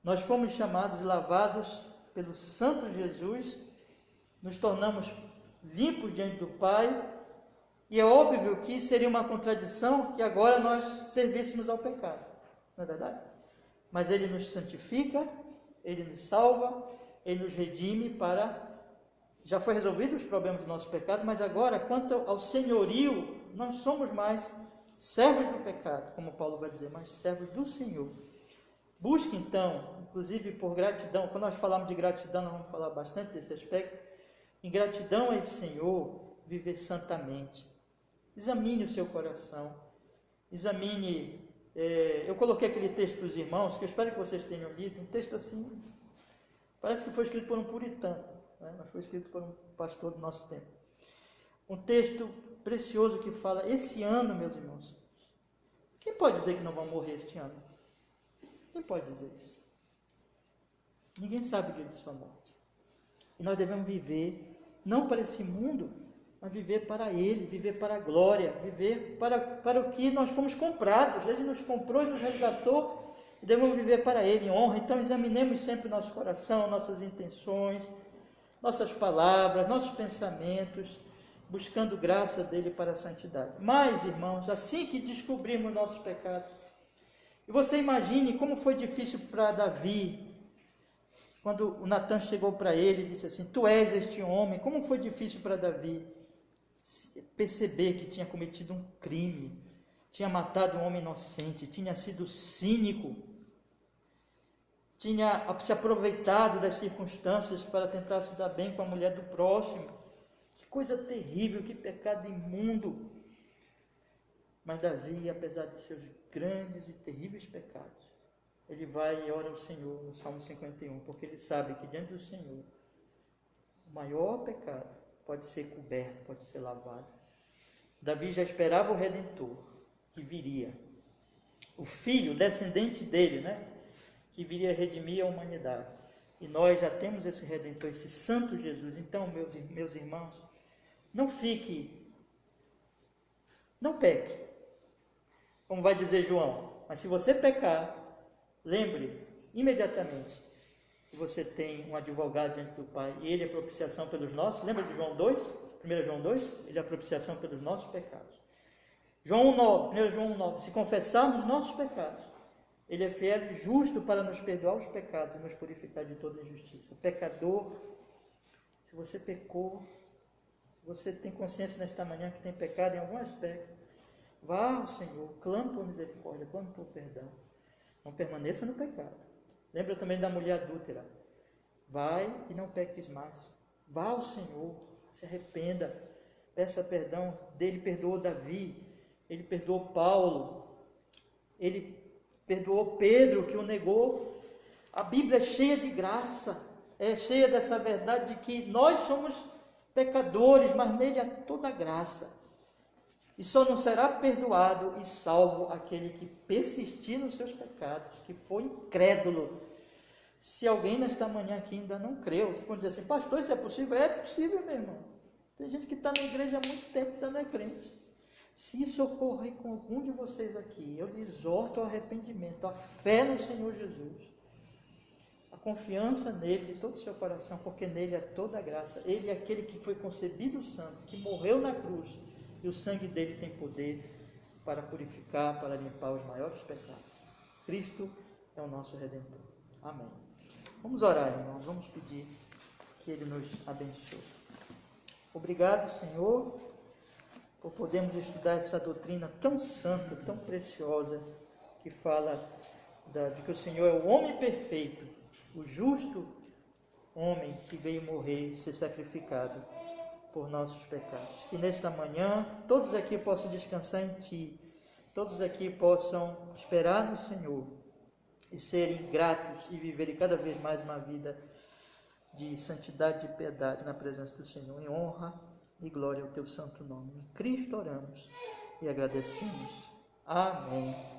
Nós fomos chamados e lavados pelo Santo Jesus, nos tornamos limpos diante do Pai, e é óbvio que seria uma contradição que agora nós servíssemos ao pecado, não é verdade? Mas Ele nos santifica, Ele nos salva, Ele nos redime para... Já foi resolvido os problemas do nosso pecado, mas agora, quanto ao senhorio, não somos mais servos do pecado, como Paulo vai dizer, mas servos do Senhor. Busque então, inclusive por gratidão, quando nós falamos de gratidão, nós vamos falar bastante desse aspecto, em gratidão a esse Senhor, viver santamente. Examine o seu coração, examine, eu coloquei aquele texto para os irmãos, que eu espero que vocês tenham lido, um texto assim, parece que foi escrito por um puritano, mas foi escrito por um pastor do nosso tempo. Um texto precioso que fala, esse ano, meus irmãos, quem pode dizer que não vão morrer este ano? Quem pode dizer isso? Ninguém sabe o dia de sua morte. E nós devemos viver, não para esse mundo, mas viver para Ele, viver para a glória, viver para o que nós fomos comprados. Ele nos comprou e nos resgatou, e devemos viver para Ele em honra. Então examinemos sempre nosso coração, nossas intenções, nossas palavras, nossos pensamentos, buscando graça dele para a santidade. Mas, irmãos, assim que descobrimos nossos pecados, e você imagine como foi difícil para Davi, quando o Natan chegou para ele e disse assim: tu és este homem. Como foi difícil para Davi perceber que tinha cometido um crime, tinha matado um homem inocente, tinha sido cínico, tinha se aproveitado das circunstâncias para tentar se dar bem com a mulher do próximo. Que coisa terrível, que pecado imundo. Mas Davi, apesar de seus grandes e terríveis pecados, ele vai e ora ao Senhor no Salmo 51, porque ele sabe que diante do Senhor o maior pecado pode ser coberto, pode ser lavado. Davi já esperava o Redentor que viria, o filho, descendente dele, que viria redimir a humanidade. E nós já temos esse Redentor, esse Santo Jesus. Então, meus irmãos, não peque, como vai dizer João. Mas se você pecar, lembre imediatamente que você tem um advogado diante do Pai, e ele é propiciação pelos nossos. Lembra de João 2? 1 João 2? Ele é a propiciação pelos nossos pecados. João 9, 1 João 9, se confessarmos nossos pecados, ele é fiel e justo para nos perdoar os pecados e nos purificar de toda injustiça. Pecador, se você pecou, você tem consciência nesta manhã que tem pecado em algum aspecto, vá ao Senhor, clame por misericórdia, clame por perdão. Não permaneça no pecado. Lembra também da mulher adúltera. Vai e não peques mais. Vá ao Senhor, se arrependa, peça perdão. Ele perdoou Davi, ele perdoou Paulo, ele perdoou Pedro, que o negou. A Bíblia é cheia de graça, é cheia dessa verdade de que nós somos pecadores, mas nele há toda a graça. E só não será perdoado e salvo aquele que persistir nos seus pecados, que for incrédulo. Se alguém nesta manhã aqui ainda não creu, você pode dizer assim: pastor, isso é possível? É possível, meu irmão. Tem gente que está na igreja há muito tempo e ainda não é crente. Se isso ocorrer com algum de vocês aqui, eu lhe exorto ao arrependimento, à fé no Senhor Jesus, a confiança nele de todo o seu coração, porque nele é toda a graça. Ele é aquele que foi concebido santo, que morreu na cruz, e o sangue dele tem poder para purificar, para limpar os maiores pecados. Cristo é o nosso Redentor. Amém. Vamos orar, irmãos, vamos pedir que ele nos abençoe. Obrigado, Senhor, por podermos estudar essa doutrina tão santa, tão preciosa, que fala de que o Senhor é o homem perfeito, o justo homem que veio morrer, ser sacrificado por nossos pecados. Que nesta manhã todos aqui possam descansar em Ti, todos aqui possam esperar no Senhor e serem gratos e viverem cada vez mais uma vida de santidade e piedade na presença do Senhor, em honra e glória ao Teu santo nome. Em Cristo oramos e agradecemos. Amém.